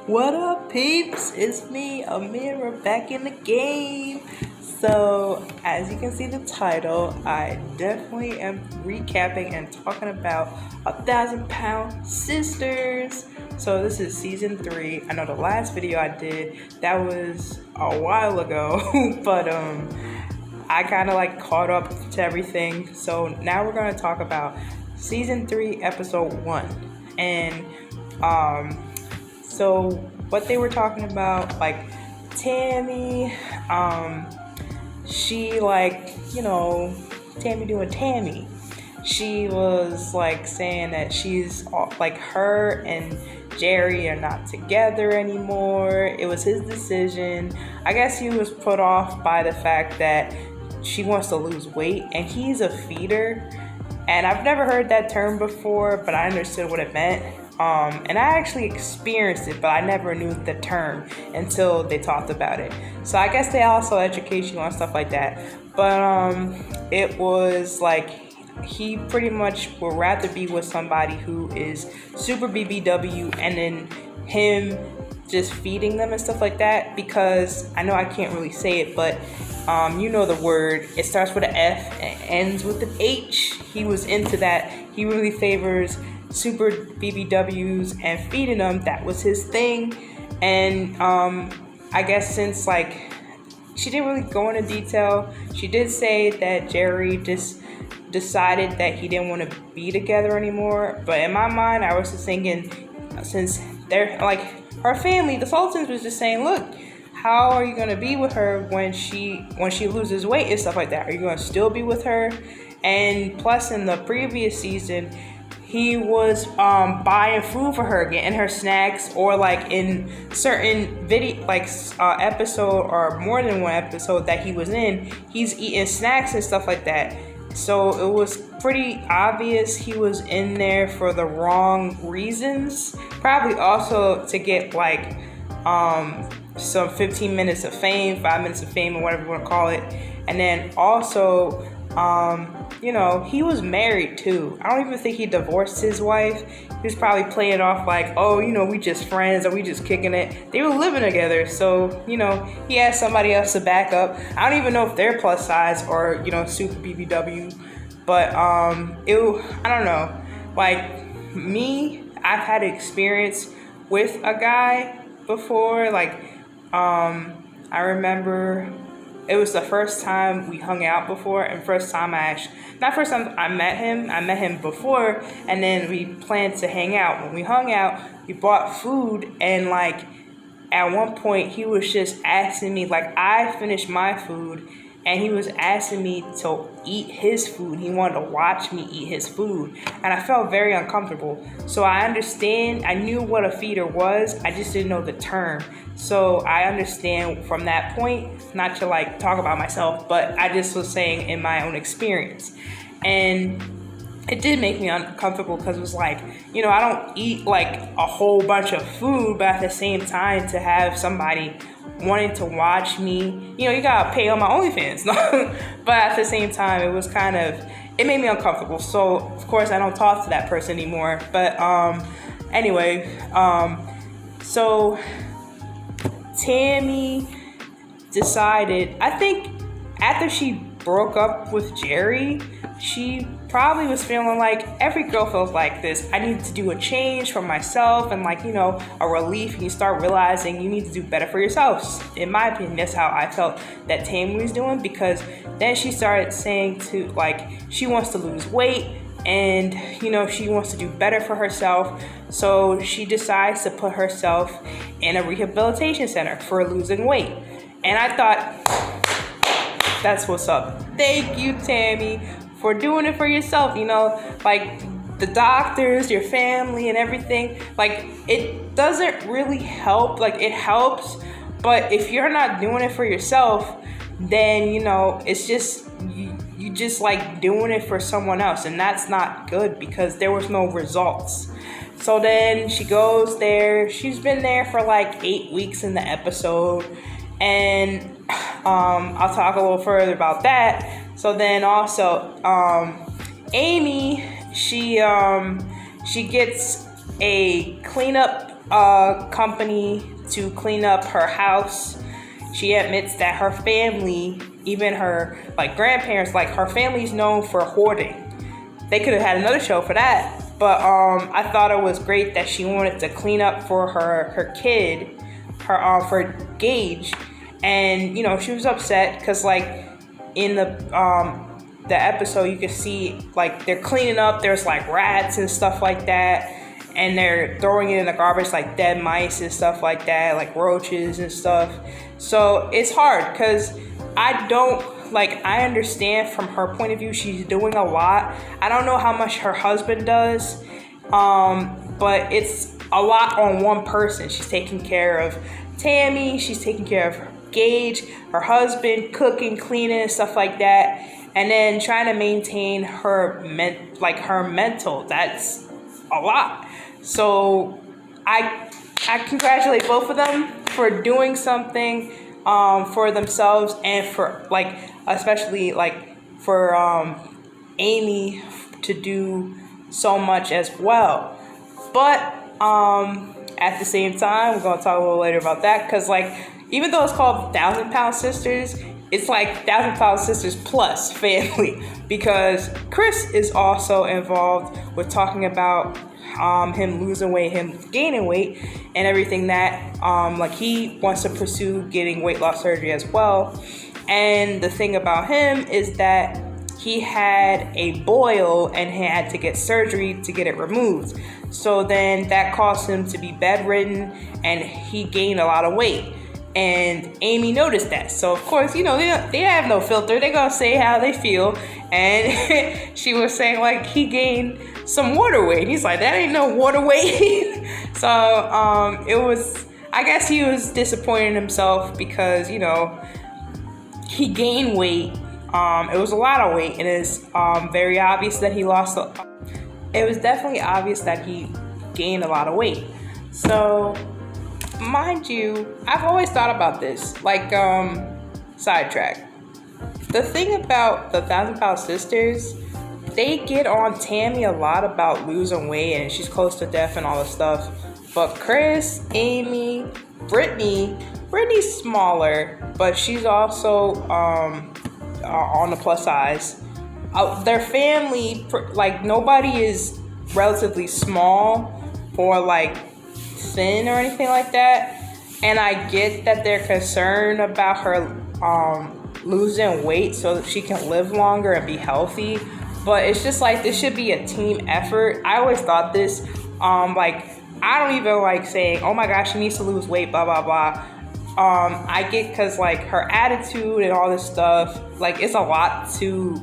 What up, peeps? It's me, Mira, back in the game. So, as you can see the title, I definitely am recapping and talking about 1,000 Pound Sisters. So, this is season 3. I know the last video I did, that was a while ago, but I kind of like caught up to everything. So, now we're going to talk about season 3, episode 1. And, so what they were talking about, like Tammy, she Tammy doing Tammy. She was like saying that she's like her and Jerry are not together anymore. It was his decision. I guess he was put off by the fact that she wants to lose weight and he's a feeder. And I've never heard that term before, but I understood what it meant. And I actually experienced it, but I never knew the term until they talked about it. So I guess they also educate you on stuff like that. But it was like he pretty much would rather be with somebody who is super BBW and then him just feeding them and stuff like that, because I know I can't really say it, but you know the word. It starts with an F and ends with an H. He was into that. He really favors super BBWs and feeding them. That was his thing. And I guess since like she didn't really go into detail, she did say that Jerry just decided that he didn't want to be together anymore. But in my mind, I was just thinking, since they're like her family, the Sultans was just saying, look, how are you going to be with her when she loses weight and stuff like that? Are you going to still be with her? And plus, in the previous season, he was buying food for her, getting her snacks, or like in certain video, like episode or more than one episode that he was in, he's eating snacks and stuff like that. So it was pretty obvious he was in there for the wrong reasons. Probably also to get like some 15 minutes of fame, 5 minutes of fame, or whatever you want to call it. And then also, he was married too. I don't even think he divorced his wife. He was probably playing off like, oh, we just friends or we just kicking it. They were living together. So, he had somebody else to back up. I don't even know if they're plus size or, super BBW. But I don't know. Like me, I've had experience with a guy before. Like, I remember it was the first time we hung out before, and first time I met him before, and then we planned to hang out. When we hung out, we bought food, and like at one point he was just asking me, like I finished my food, and he was asking me to eat his food. He wanted to watch me eat his food, and I felt very uncomfortable. So I knew what a feeder was, I just didn't know the term. So I understand from that point, not to like talk about myself, but I just was saying in my own experience. And it did make me uncomfortable because it was like, I don't eat like a whole bunch of food, but at the same time to have somebody wanting to watch me, you gotta pay on my OnlyFans. But at the same time, it made me uncomfortable. So of course I don't talk to that person anymore. But anyway, so Tammy decided, I think after she broke up with Jerry, she probably was feeling like every girl feels like this. I need to do a change for myself and like, a relief. And you start realizing you need to do better for yourself. In my opinion, that's how I felt that Tammy was doing, because then she started saying to like, she wants to lose weight and, she wants to do better for herself. So she decides to put herself in a rehabilitation center for losing weight. And I thought, that's what's up. Thank you, Tammy, for doing it for yourself. Like the doctors, your family and everything, like it doesn't really help. Like it helps, but if you're not doing it for yourself, then it's just you just like doing it for someone else, and that's not good because there was no results. So then she goes there. She's been there for like 8 weeks in the episode, and I'll talk a little further about that. So then also, Amy, she gets a cleanup a company to clean up her house. She admits that her family, even her like grandparents, like her family's known for hoarding. They could have had another show for that, but I thought it was great that she wanted to clean up for her kid, for Gage, and she was upset because like in the episode you could see like they're cleaning up. There's like rats and stuff like that, and they're throwing it in the garbage like dead mice and stuff like that, like roaches and stuff. So it's hard because I understand from her point of view, she's doing a lot. I don't know how much her husband does, but it's a lot on one person. She's taking care of Tammy, she's taking care of Gage, her husband, cooking, cleaning, and stuff like that, and then trying to maintain her mental. That's a lot. So I congratulate both of them for doing something for themselves, and for especially for Amy to do so much as well. But at the same time, we're gonna talk a little later about that, because even though it's called 1,000-Pound Sisters, it's like 1,000-Pound Sisters plus family, because Chris is also involved with talking about him losing weight, him gaining weight, and everything that he wants to pursue getting weight loss surgery as well. And the thing about him is that he had a boil and had to get surgery to get it removed. So then that caused him to be bedridden, and he gained a lot of weight. And Amy noticed that. So of course, they have no filter. They're gonna say how they feel. And she was saying he gained some water weight. And he's like, that ain't no water weight. So I guess he was disappointed in himself because, he gained weight. It was a lot of weight, and it's very obvious that he lost. It was definitely obvious that he gained a lot of weight. So, mind you, I've always thought about this, sidetrack. The thing about the 1,000-Pound Sisters, they get on Tammy a lot about losing weight and she's close to death and all this stuff. But Chris, Amy, Brittany's smaller, but she's also on the plus size. Their family, nobody is relatively small or thin or anything like that. And I get that they're concerned about her losing weight so that she can live longer and be healthy. But it's just this should be a team effort. I always thought this. I don't even saying, oh my gosh, she needs to lose weight, blah, blah, blah. I get because her attitude and all this stuff, it's a lot to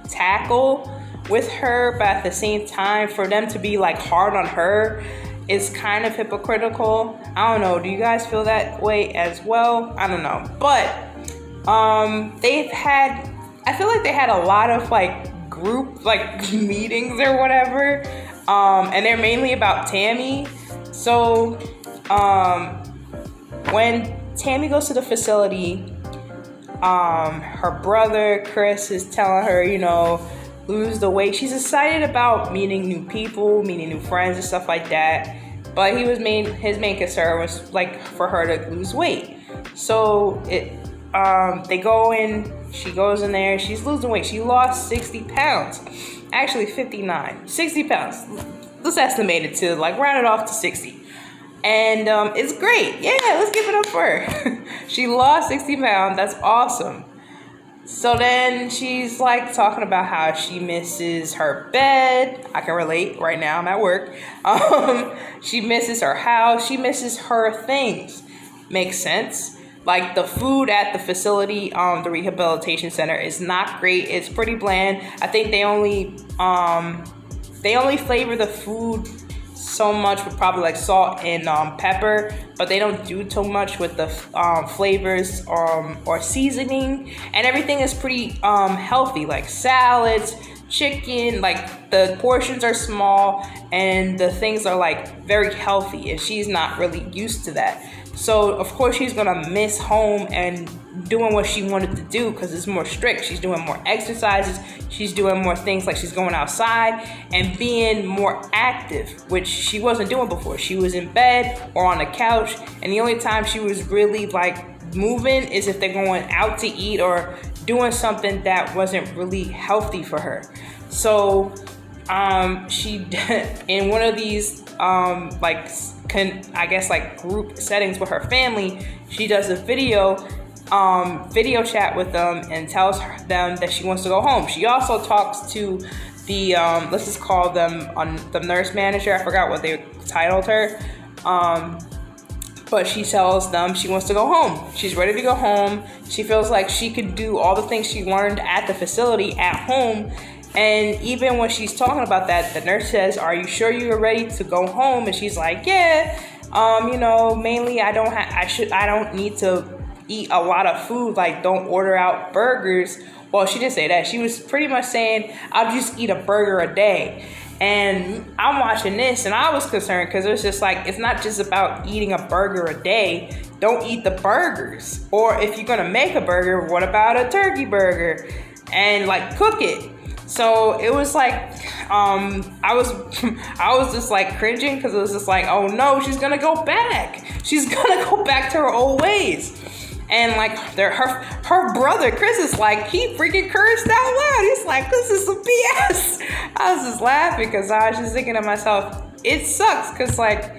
tackle with her, but at the same time, for them to be hard on her is kind of hypocritical. I don't know. Do you guys feel that way as well? I don't know. But I feel like they had a lot of group meetings or whatever, and they're mainly about Tammy. So when Tammy goes to the facility, her brother Chris is telling her, lose the weight. She's excited about meeting new people, meeting new friends and stuff like that. But his main concern was for her to lose weight. So they go in. She goes in there. She's losing weight. She lost 60 pounds. Actually 59. 60 pounds. Let's estimate it to round it off to 60. And it's great. Yeah, let's give it up for her. She lost 60 pounds. That's awesome. So then she's talking about how she misses her bed. I can relate. Right now I'm at work. She misses her house. She misses her things. Makes sense. The food at the facility, the rehabilitation center, is not great. It's pretty bland. I think they only flavor the food so much with probably salt and pepper, but they don't do too much with the flavors or seasoning, and everything is pretty healthy, salads, chicken, the portions are small and the things are very healthy, and she's not really used to that. So of course she's gonna miss home and doing what she wanted to do because it's more strict. She's doing more exercises, she's doing more things, like she's going outside and being more active, which she wasn't doing before. She was in bed or on the couch, and the only time she was really like moving is if they're going out to eat or doing something that wasn't really healthy for her. So she in one of these like group settings with her family, she does a video chat with them and tells them that she wants to go home. She also talks to the let's just call them the nurse manager. I forgot what they titled her. But she tells them she wants to go home. She's ready to go home. She feels like she could do all the things she learned at the facility at home. And even when she's talking about that, the nurse says, "Are you sure you're ready to go home?" And she's like, "Yeah, mainly I don't need to eat a lot of food, like don't order out burgers." Well, she didn't say that. She was pretty much saying, "I'll just eat a burger a day." And I'm watching this and I was concerned because it was just like, it's not just about eating a burger a day. Don't eat the burgers. Or if you're gonna make a burger, what about a turkey burger? And like cook it. So it was like, I was just like cringing because it was just like, oh no, she's gonna go back. She's gonna go back to her old ways. And like her brother Chris is like, he freaking cursed out loud. He's like, this is some BS. I was just laughing because I was just thinking to myself, it sucks because like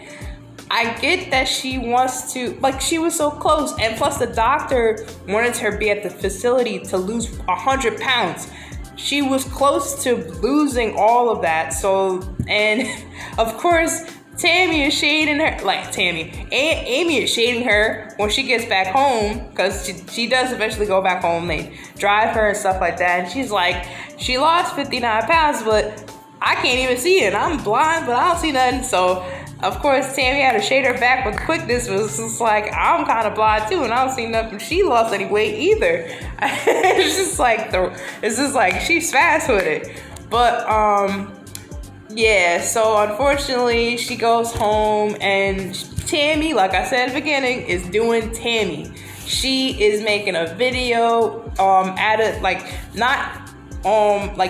I get that she wants to, like she was so close, and plus the doctor wanted her to be at the facility to lose 100 pounds. She was close to losing all of that. So, and of course, Tammy is shading her, Amy is shading her when she gets back home, because she does eventually go back home. They drive her and stuff like that. And she's like, she lost 59 pounds, but I can't even see it. I'm blind, but I don't see nothing. So, of course, Tammy had to shade her back with quickness. It was just like, I'm kind of blind too, and I don't see nothing. She lost any weight either. It's just like she's fast with it. But, yeah, so unfortunately she goes home, and Tammy, like I said at the beginning, is doing Tammy. She is making a video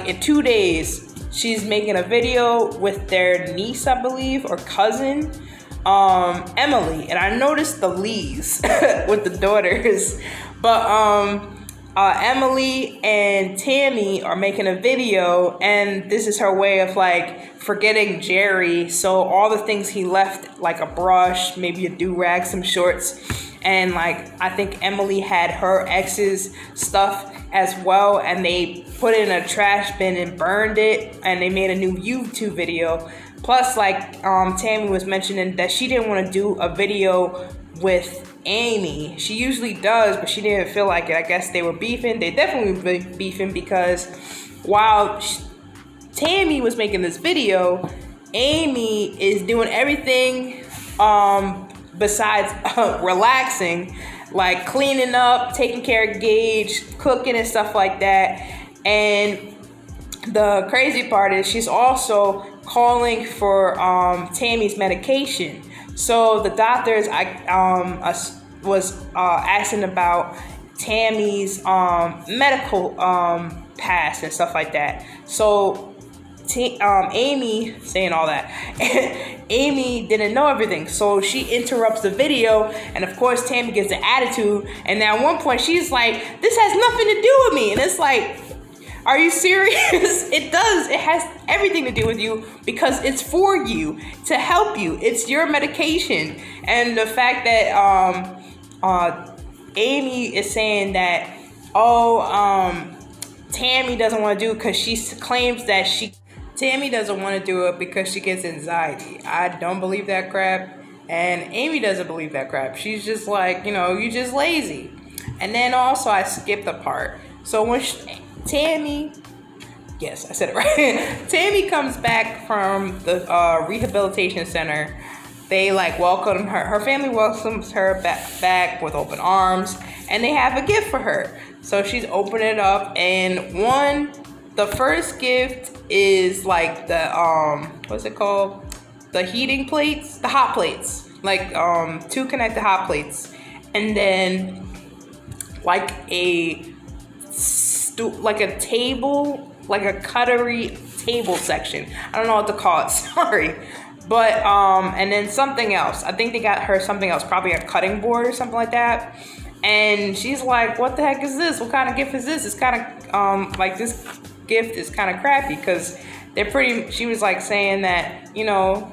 in 2 days. She's making a video with their niece, I believe, or cousin, Emily. And I noticed the Lees with the daughters. But Emily and Tammy are making a video, and this is her way of like forgetting Jerry. So all the things he left, like a brush, maybe a do-rag, some shorts, and like I think Emily had her ex's stuff as well, and they put it in a trash bin and burned it, and they made a new YouTube video. Plus, like Tammy was mentioning that she didn't want to do a video with Amy. She usually does, but she didn't feel like it. I guess they were beefing. They definitely were beefing because while Tammy was making this video, Amy is doing everything besides relaxing, like cleaning up, taking care of Gage, cooking and stuff like that. And the crazy part is she's also calling for Tammy's medication. So the doctors was asking about Tammy's medical past and stuff like that. So Amy, saying all that, Amy didn't know everything, so she interrupts the video, and of course Tammy gets an attitude, and at one point she's like, this has nothing to do with me. And it's like, are you serious? It does. It has everything to do with you, because it's for you, to help you. It's your medication. And the fact that Amy is saying that, Tammy doesn't want to do it because she claims that Tammy doesn't want to do it because she gets anxiety. I don't believe that crap. And Amy doesn't believe that crap. She's just like, you're just lazy. And then also I skipped the part. So when Tammy, yes, I said it right. Tammy comes back from the rehabilitation center. They welcome her. Her family welcomes her back with open arms, and they have a gift for her. So she's opening it up, and the first gift is like the what's it called? The heating plates, the hot plates. like two connected hot plates, and then like like a table, like a cutlery table section. I don't know what to call it. Sorry. But and then something else. I think they got her something else, probably a cutting board or something like that. And she's like, "What the heck is this? What kind of gift is this? It's kind of like this gift is kind of crappy because they're pretty." She was like saying that, you know,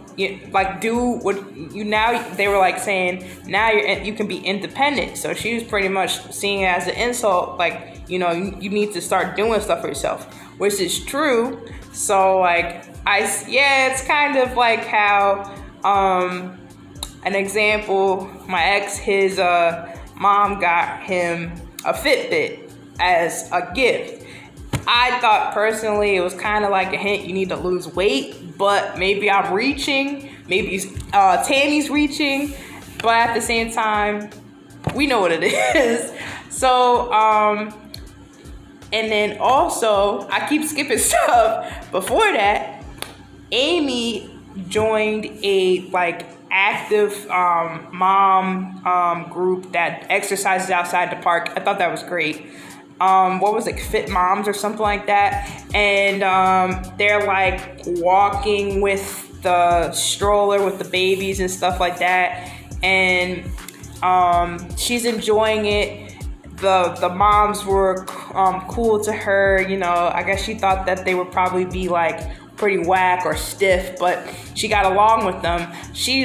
like do what you now. They were like saying now you can be independent. So she was pretty much seeing it as an insult, like, you know, you need to start doing stuff for yourself, which is true. So like it's kind of like how an example, my ex, his mom got him a Fitbit as a gift. I thought personally it was kind of like a hint, you need to lose weight, but maybe I'm reaching, maybe Tammy's reaching, but at the same time, we know what it is. So and then also, I keep skipping stuff. Before that, Amy joined a like active mom group that exercises outside the park. I thought that was great. What was it, Fit Moms or something like that? And they're like walking with the stroller with the babies and stuff like that. And she's enjoying it. The moms were cool to her, you know. I guess she thought that they would probably be like pretty whack or stiff, but she got along with them. She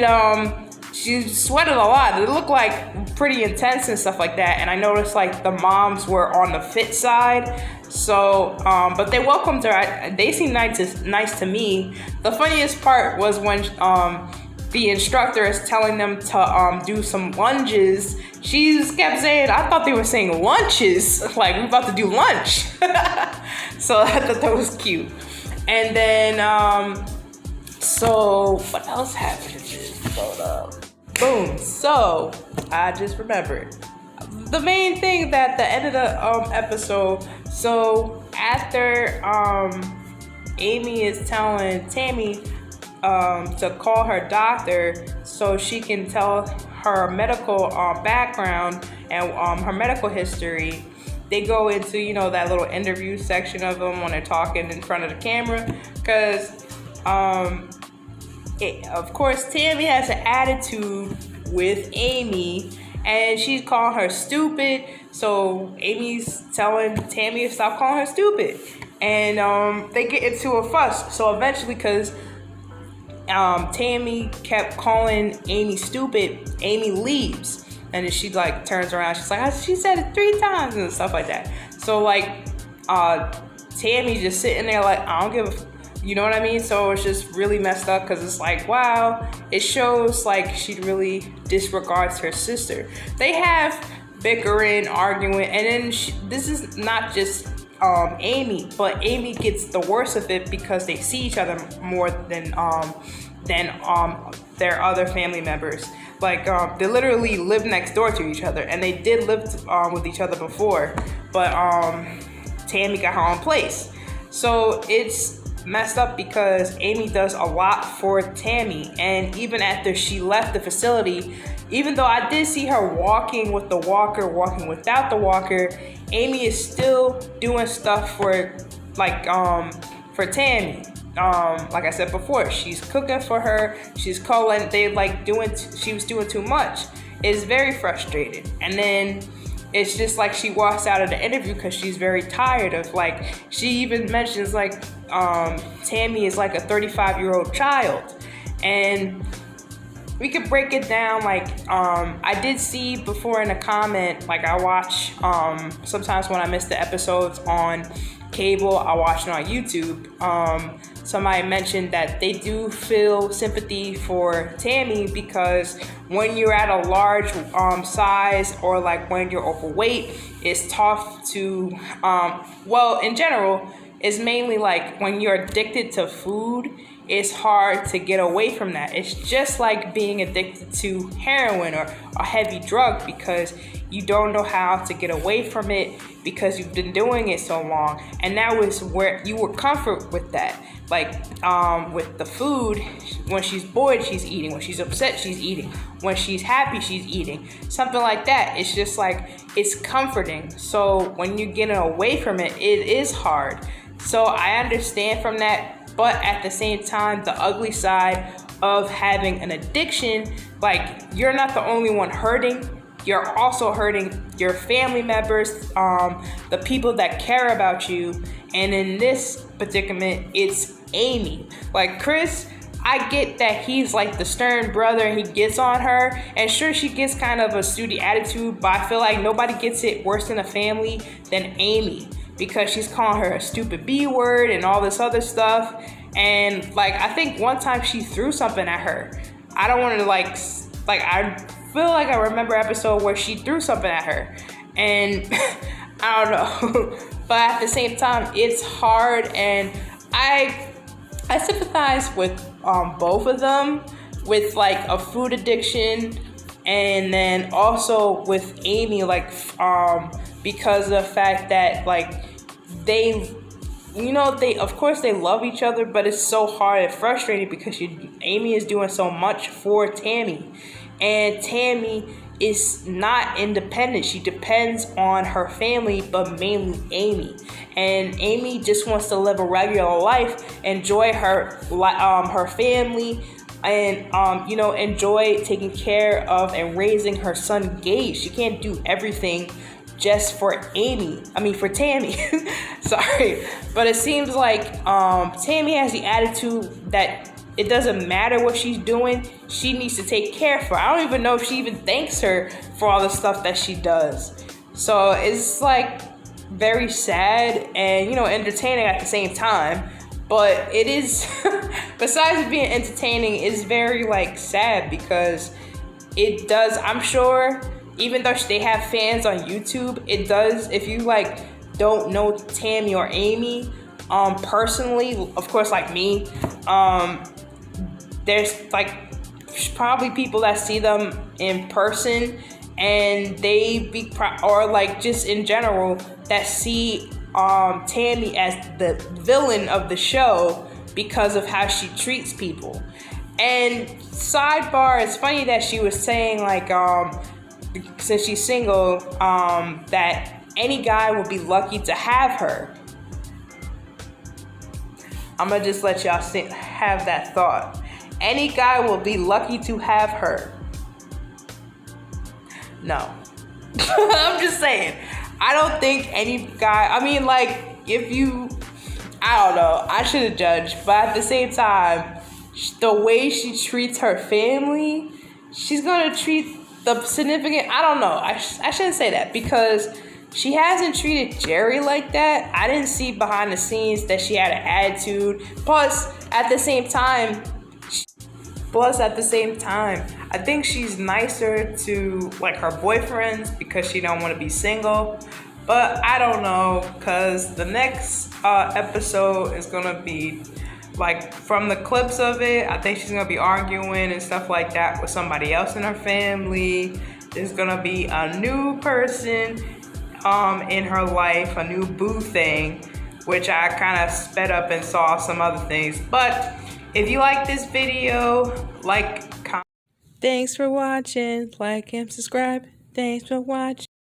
sweated a lot. It looked like pretty intense and stuff like that. And I noticed like the moms were on the fit side. So, but they welcomed her. They seemed nice to me. The funniest part was when the instructor is telling them to do some lunges. She just kept saying, I thought they were saying lunches, like we're about to do lunch. So I thought that was cute. And then, so what else happened? Hold up. Boom. So I just remembered the main thing that the end of the episode. So after Amy is telling Tammy to call her doctor so she can tell her medical background and her medical history, they go into, you know, that little interview section of them when they're talking in front of the camera, because of course Tammy has an attitude with Amy and she's calling her stupid. So Amy's telling Tammy to stop calling her stupid, and they get into a fuss. So eventually, because Tammy kept calling Amy stupid, Amy leaves, and then she like turns around, she's like, she said it 3 times and stuff like that. So like Tammy's just sitting there like, I don't give a, you know what I mean? So it's just really messed up, because it's like, wow, it shows like she really disregards her sister. They have bickering, arguing, and then this is not just Amy, but Amy gets the worst of it because they see each other more than their other family members. Like they literally live next door to each other, and they did live with each other before, but Tammy got her own place. So it's messed up because Amy does a lot for Tammy, and even after she left the facility, even though I did see her walking with the walker, walking without the walker, Amy is still doing stuff for Tammy. Like I said before, she's cooking for her, she's calling, she was doing too much. It's very frustrating. And then it's just like she walks out of the interview because she's very tired of, like, she even mentions like Tammy is like a 35-year-old child. And we could break it down, like I did see before in a comment, like I watch sometimes when I miss the episodes on cable, I watch it on YouTube. Somebody mentioned that they do feel sympathy for Tammy because when you're at a large size, or like when you're overweight, it's tough to in general, it's mainly like when you're addicted to food, it's hard to get away from that. It's just like being addicted to heroin or a heavy drug, because you don't know how to get away from it because you've been doing it so long. And that was where you were comfort with that. Like with the food, when she's bored, she's eating. When she's upset, she's eating. When she's happy, she's eating. Something like that. It's just like, it's comforting. So when you're getting away from it, it is hard. So I understand from that, but at the same time, the ugly side of having an addiction, like, you're not the only one hurting. You're also hurting your family members, the people that care about you. And in this predicament, it's Amy. Like Chris, I get that he's like the stern brother and he gets on her. And sure, she gets kind of a snooty attitude, but I feel like nobody gets it worse in a family than Amy, because she's calling her a stupid B word and all this other stuff. And like, I think one time she threw something at her. I don't want to like I feel like I remember an episode where she threw something at her, and I don't know. But at the same time, it's hard, and I sympathize with both of them, with like a food addiction, and then also with Amy, like because of the fact that like they, you know, they, of course they love each other, but it's so hard and frustrating because Amy is doing so much for Tammy, and Tammy is not independent. She depends on her family, but mainly Amy. And Amy just wants to live a regular life, enjoy her family, and you know, enjoy taking care of and raising her son Gage. She can't do everything just for Tammy. Sorry. But it seems like Tammy has the attitude that it doesn't matter what she's doing, she needs to take care of her. I don't even know if she even thanks her for all the stuff that she does. So it's like very sad and, you know, entertaining at the same time. But it is, besides it being entertaining, it's very like sad, because it does, I'm sure, even though they have fans on YouTube, it does, if you like don't know Tammy or Amy personally, of course, like me, there's like probably people that see them in person, and or like just in general that see Tammy as the villain of the show because of how she treats people. And sidebar, it's funny that she was saying like since she's single, that any guy would be lucky to have her. I'm gonna just let y'all have that thought. Any guy will be lucky to have her. No. I'm just saying. I don't think any guy, I mean, like, if you, I don't know, I should have judged, but at the same time, the way she treats her family, she's gonna treat the significant, I don't know, I shouldn't say that, because she hasn't treated Jerry like that. I didn't see behind the scenes that she had an attitude. Plus, at the same time, I think she's nicer to like her boyfriends because she don't want to be single. But I don't know, because the next episode is gonna be like, from the clips of it, I think she's gonna be arguing and stuff like that with somebody else in her family. There's gonna be a new person in her life, a new boo thing, which I kind of sped up and saw some other things. But if you like this video, like, comment. Thanks for watching. Like and subscribe. Thanks for watching.